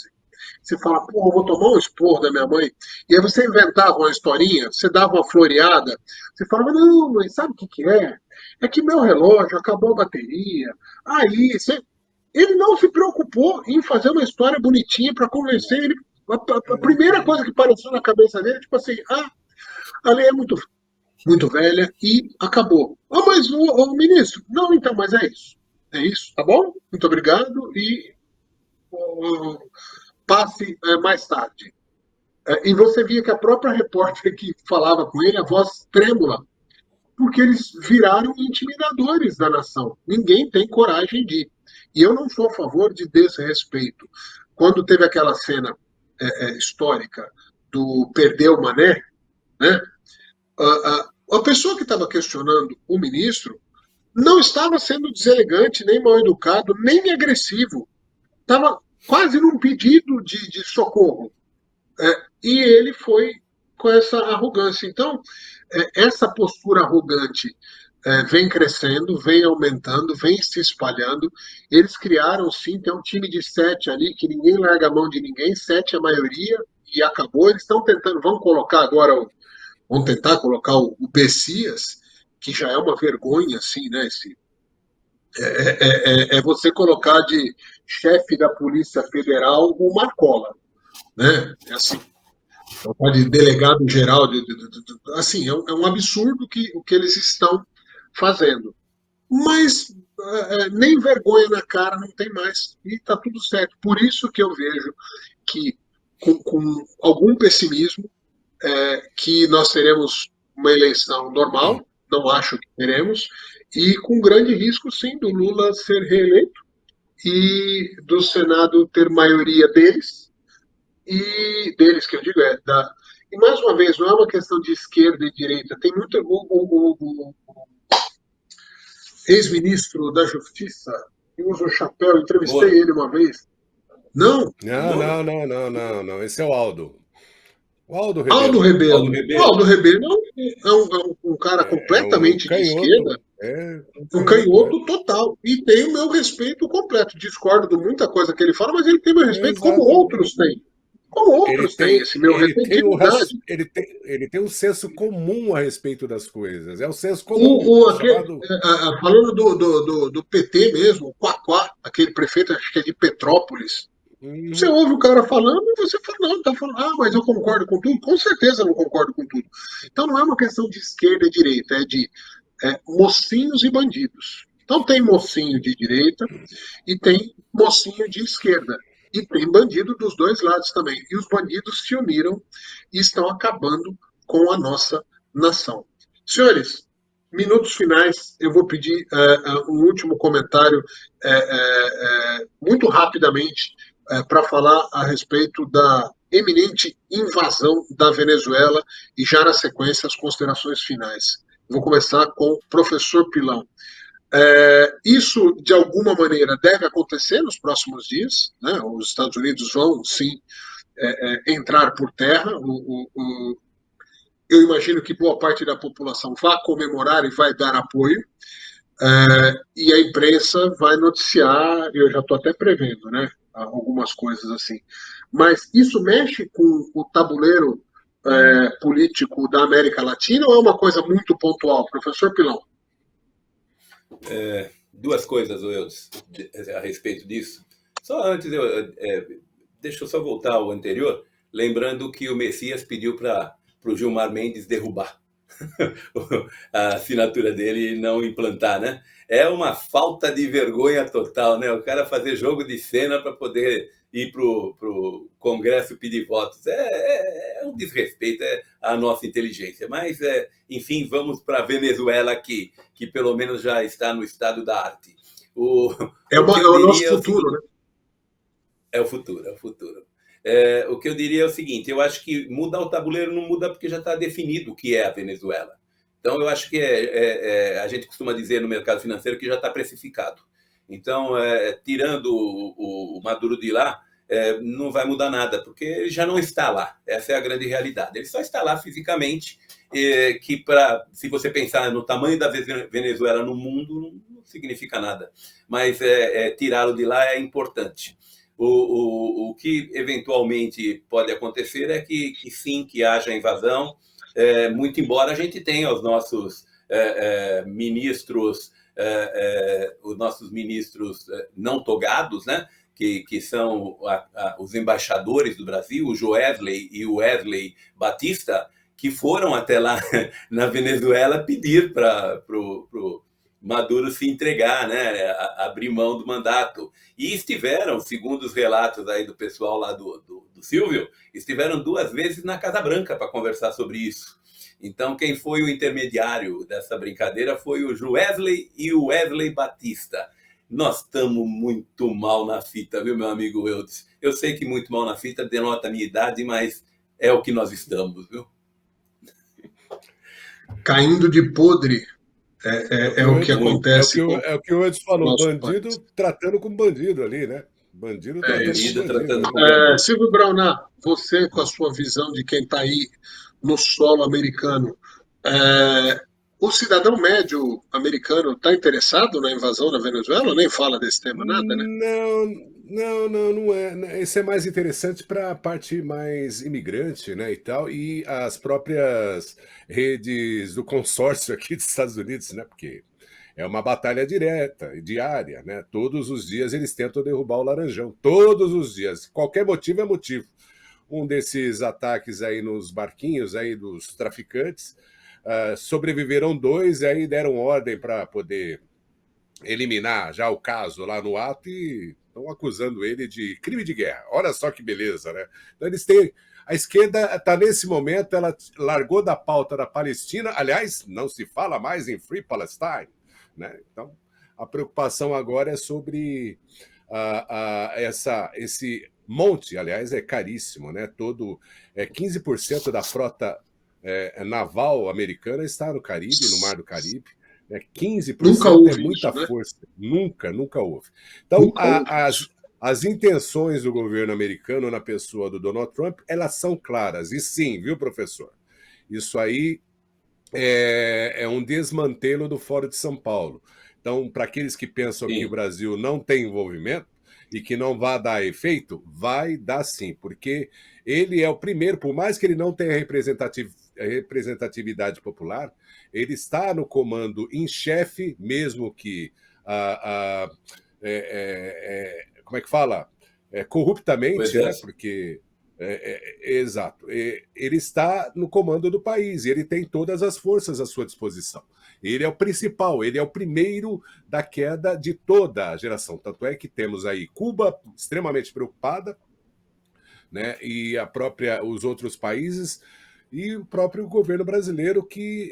você fala, pô, eu vou tomar um esporro da minha mãe. E aí você inventava uma historinha, você dava uma floreada, você falava, não, mas sabe o que que é? É que meu relógio acabou a bateria. Aí, você... Ele não se preocupou em fazer uma história bonitinha para convencer ele. A primeira coisa que apareceu na cabeça dele, tipo assim, a lei é muito velha e acabou. Ah, mas o ministro, não, então, mas é isso. É isso, tá bom? Muito obrigado e passe mais tarde. E você via que a própria repórter que falava com ele, a voz trêmula, porque eles viraram intimidadores da nação. Ninguém tem coragem de ir. E eu não sou a favor de desrespeito. Quando teve aquela cena histórica do perder o Mané, né? A pessoa que estava questionando o ministro não estava sendo deselegante, nem mal educado, nem agressivo. Estava quase num pedido de socorro. E ele foi com essa arrogância. Então, essa postura arrogante vem crescendo, vem aumentando, vem se espalhando. Eles criaram, sim, tem um time de 7 ali, que ninguém larga a mão de ninguém, 7 é a maioria, e acabou. Eles estão tentando, vão colocar agora, vão tentar colocar o Bessias, que já é uma vergonha, assim, né? É você colocar de chefe da Polícia Federal o Marcola, né? É assim, de delegado geral, assim, é um absurdo o que eles estão fazendo. Mas nem vergonha na cara não tem mais. E está tudo certo. Por isso que eu vejo que, com algum pessimismo, que nós teremos uma eleição normal, não acho que teremos, e com grande risco, sim, do Lula ser reeleito e do Senado ter maioria deles, e deles que eu digo e mais uma vez, não é uma questão de esquerda e direita, tem muito. O ex-ministro da Justiça, que usa o chapéu, entrevistei Moro. ele uma vez. Não, O Não, Moro? não, não, não, não, não. Esse é o Aldo. O Aldo Aldo Rebelo. Aldo Rebelo. O Rebelo? Aldo Rebelo é um cara É um completamente de esquerda, canhoto. É um um canhoto, é. canhoto total. E tem o meu respeito completo. Discordo de muita coisa que ele fala, mas ele tem meu É, respeito como exato. outros têm. Como outros têm esse meu respeito de verdade. Ele tem um senso comum a respeito das coisas. É o senso comum, chamado. Falando do PT mesmo, o Quaquá, aquele prefeito, acho que é de Petrópolis. Você Uhum. ouve o cara falando e você fala, não, tá falando, mas eu concordo com tudo. Com certeza eu não concordo com tudo. Então não é uma questão de esquerda e direita, é de mocinhos e bandidos. Então tem mocinho de direita e tem mocinho de esquerda. E tem bandido dos dois lados também. E os bandidos se uniram e estão acabando com a nossa nação. Senhores, minutos finais, eu vou pedir um último comentário muito rapidamente para falar a respeito da eminente invasão da Venezuela e já na sequência as considerações finais. Vou começar com o professor Pilão. Isso, de alguma maneira, deve acontecer nos próximos dias. Né? Os Estados Unidos vão, sim, entrar por terra. Eu imagino que boa parte da população vai comemorar e vai dar apoio. E a imprensa vai noticiar, eu já estou até prevendo, né? Algumas coisas assim. Mas isso mexe com o tabuleiro político da América Latina ou é uma coisa muito pontual, professor Pilão? Duas coisas, Wilson, a respeito disso. Só antes, deixa eu só voltar ao anterior, lembrando que o Messias pediu para o Gilmar Mendes derrubar a assinatura dele e não implantar, né? É uma falta de vergonha total, né? O cara fazer jogo de cena para poder ir para o Congresso pedir votos. É um desrespeito à nossa inteligência. Mas, enfim, vamos para a Venezuela aqui, que pelo menos já está no estado da arte. É O que eu o nosso diria é o futuro, seguinte, né? é o futuro, é o futuro. O que eu diria é o seguinte, eu acho que mudar o tabuleiro não muda porque já está definido o que é a Venezuela. Então, eu acho que a gente costuma dizer no mercado financeiro que já está precificado. Então, tirando o Maduro de lá, não vai mudar nada, porque ele já não está lá. Essa é a grande realidade. Ele só está lá fisicamente, que se você pensar no tamanho da Venezuela no mundo, não significa nada. Mas tirá-lo de lá é importante. O que eventualmente pode acontecer é que sim, que haja invasão, muito embora a gente tenha os nossos ministros, os nossos ministros não togados, né? Que são os embaixadores do Brasil, o Joesley e o Wesley Batista, que foram até lá na Venezuela pedir para o Maduro se entregar, né, abrir mão do mandato. E estiveram, segundo os relatos aí do pessoal lá do Silvio, estiveram 2 vezes na Casa Branca para conversar sobre isso. Então, quem foi o intermediário dessa brincadeira foi o Joesley e o Wesley Batista. Nós estamos muito mal na fita, viu, meu amigo Eudes? Eu sei que muito mal na fita denota a minha idade, mas é o que nós estamos, viu? Caindo de podre é o que acontece é o que o Edson falou, nosso bandido país. tratando com bandido ali, né? Bandido tratando Bandido com tratando bandido. com bandido. Silvio Brauná, você com a sua visão de quem está aí no solo americano, o cidadão médio americano está interessado na invasão na Venezuela ou nem fala desse tema nada, né? Não é. Isso é mais interessante para a parte mais imigrante, né, e tal, e as próprias redes do consórcio aqui dos Estados Unidos, né, porque é uma batalha direta e diária, né? Todos os dias eles tentam derrubar o Laranjão, todos os dias. Qualquer motivo é motivo. Um desses ataques aí nos barquinhos aí dos traficantes, sobreviveram 2 e aí deram ordem para poder eliminar já o caso lá no ato e estão acusando ele de crime de guerra. Olha só que beleza, né? Então eles têm... A esquerda está nesse momento, ela largou da pauta da Palestina, aliás, não se fala mais em Free Palestine, né? Então, a preocupação agora é sobre esse monte, aliás, é caríssimo, né? 15% da frota naval americana está no Caribe, no Mar do Caribe. 15% Nunca houve muita isso, né? força. Nunca houve. Então, Nunca houve isso. as intenções do governo americano na pessoa do Donald Trump, elas são claras. E sim, viu, professor? Isso aí é um desmantelo do Fórum de São Paulo. Então, para aqueles que pensam que o Brasil não tem envolvimento e que não vai dar efeito, vai dar sim, porque ele é o primeiro, por mais que ele não tenha representatividade popular, ele está no comando em chefe, mesmo que como é que fala? Corruptamente, né? Porque exato. Ele está no comando do país e ele tem todas as forças à sua disposição. Ele é o principal, ele é o primeiro da queda de toda a geração. Tanto é que temos aí Cuba extremamente preocupada, né? E os outros países e o próprio governo brasileiro que,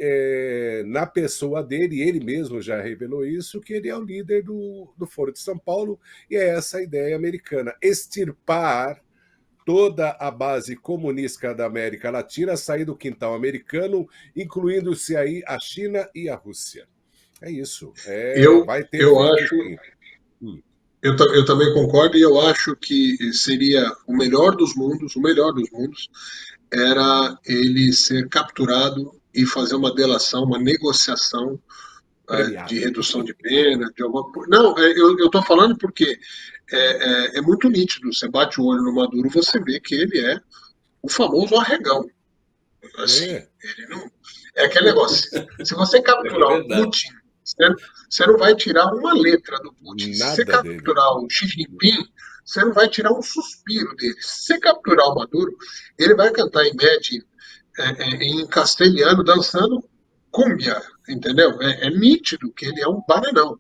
na pessoa dele, ele mesmo já revelou isso, que ele é o líder do Foro de São Paulo, e é essa a ideia americana, extirpar toda a base comunista da América Latina, sair do quintal americano, incluindo-se aí a China e a Rússia. É isso. Vai ter Eu efeito, acho, sim. eu também concordo e eu acho que seria o melhor dos mundos era ele ser capturado e fazer uma delação, uma negociação de Premiado. redução de pena, de alguma coisa. Não, eu estou falando porque é muito nítido. Você bate o olho no Maduro, você vê que ele é o famoso arregão. Assim, ele não. É aquele negócio. Se você capturar o Putin, você não vai tirar uma letra do Putin. Se você Nada dele. capturar o Xi Jinping, você não vai tirar um suspiro dele. Se você capturar o Maduro, ele vai cantar em Medellín, em castelhano, dançando cúmbia, entendeu? É nítido que ele é um bananão.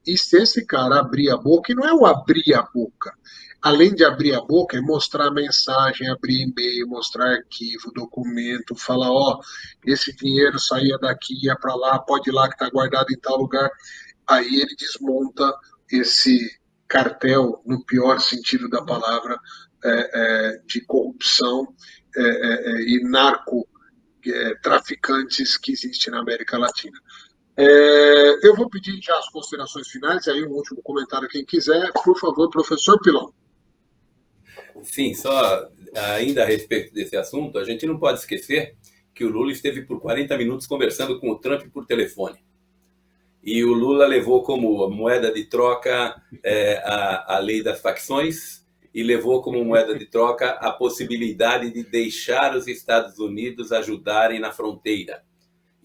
E se esse cara abrir a boca, e não é o abrir a boca, além de abrir a boca, é mostrar mensagem, abrir e-mail, mostrar arquivo, documento, falar, ó, esse dinheiro saía daqui, ia para lá, pode ir lá que está guardado em tal lugar. Aí ele desmonta esse cartel, no pior sentido da palavra, de corrupção e narcotraficantes que existe na América Latina. Eu vou pedir já as considerações finais, aí um último comentário, quem quiser. Por favor, professor Pilão. Sim, só ainda a respeito desse assunto, a gente não pode esquecer que o Lula esteve por 40 minutos conversando com o Trump por telefone. E o Lula levou como moeda de troca a lei das facções e levou como moeda de troca a possibilidade de deixar os Estados Unidos ajudarem na fronteira.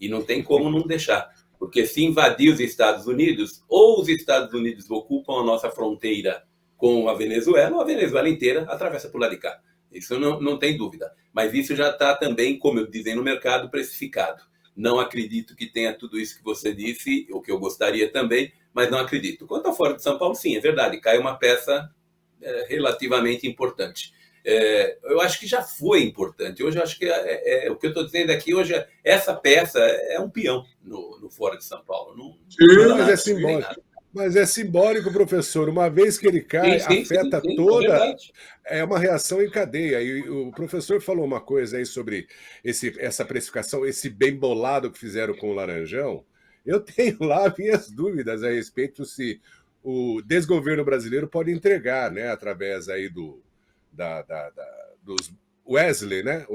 E não tem como não deixar, porque se invadir os Estados Unidos, ou os Estados Unidos ocupam a nossa fronteira com a Venezuela, ou a Venezuela inteira atravessa por lá de cá. Isso não tem dúvida. Mas isso já está também, como dizem no mercado, precificado. Não acredito que tenha tudo isso que você disse, o que eu gostaria também, mas não acredito. Quanto ao Fórum de São Paulo, sim, é verdade, cai uma peça relativamente importante. Eu acho que já foi importante. Hoje eu acho que o que eu estou dizendo aqui hoje, essa peça é um peão no Fórum de São Paulo. Não, mas é simbólico. Mas é simbólico, professor. Uma vez que ele cai, afeta toda. É uma reação em cadeia. E o professor falou uma coisa aí sobre essa precificação, esse bem bolado que fizeram com o Laranjão. Eu tenho lá minhas dúvidas a respeito se o desgoverno brasileiro pode entregar, né, através aí dos Wesley, né?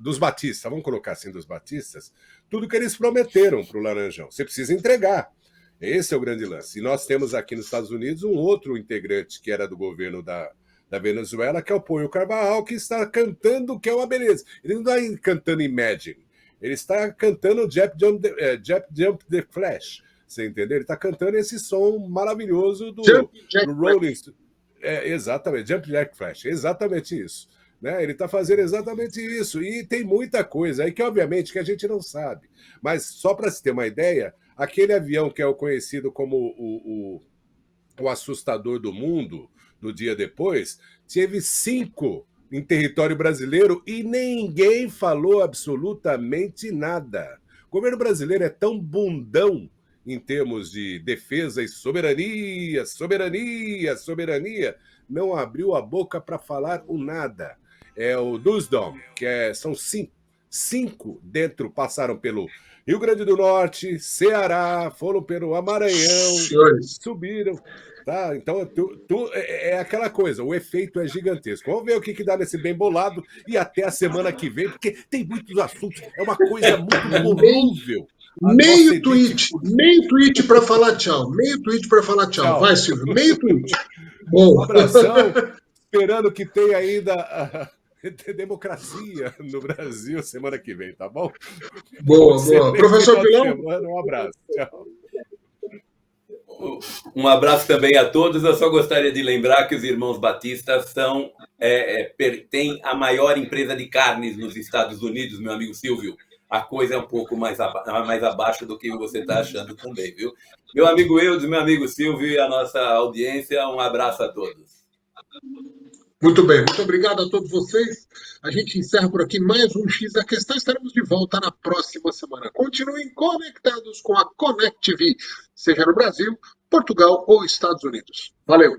Dos Batistas, vamos colocar assim, dos Batistas, tudo que eles prometeram para o Laranjão. Você precisa entregar. Esse é o grande lance. E nós temos aqui nos Estados Unidos um outro integrante que era do governo da Venezuela, que é o Pollo Carvalho, que está cantando que é uma beleza. Ele não está cantando Imagine, ele está cantando Jump the Flash. Você entendeu? Ele está cantando esse som maravilhoso do Rolling Stones. Exatamente, Jump Jack Flash, exatamente isso. Né? Ele está fazendo exatamente isso. E tem muita coisa aí que, obviamente, que a gente não sabe. Mas só para se ter uma ideia, aquele avião que é o conhecido como o assustador do mundo, no dia depois, teve 5 em território brasileiro e ninguém falou absolutamente nada. O governo brasileiro é tão bundão em termos de defesa e soberania, não abriu a boca para falar o nada. É o Dusdom, são 5 dentro, passaram pelo Rio Grande do Norte, Ceará, foram pelo Maranhão, subiram. Tá? Então, é aquela coisa, o efeito é gigantesco. Vamos ver o que dá nesse bem bolado e até a semana que vem, porque tem muitos assuntos, é uma coisa muito volúvel. Meio tweet para falar tchau. Meio tweet para falar tchau. Vai, Silvio, meio tweet. Bom. Um abração, esperando que tenha ainda democracia no Brasil semana que vem, tá bom? Boa. Professor Pilão. Um abraço. Tchau. Um abraço também a todos. Eu só gostaria de lembrar que os irmãos Batistas têm a maior empresa de carnes nos Estados Unidos, meu amigo Silvio. A coisa é um pouco mais abaixo do que você está achando também, viu? Meu amigo Eudes, meu amigo Silvio e a nossa audiência, um abraço a todos. Muito bem, muito obrigado a todos vocês. A gente encerra por aqui mais um X da Questão. Estaremos de volta na próxima semana. Continuem conectados com a Connect TV, seja no Brasil, Portugal ou Estados Unidos. Valeu!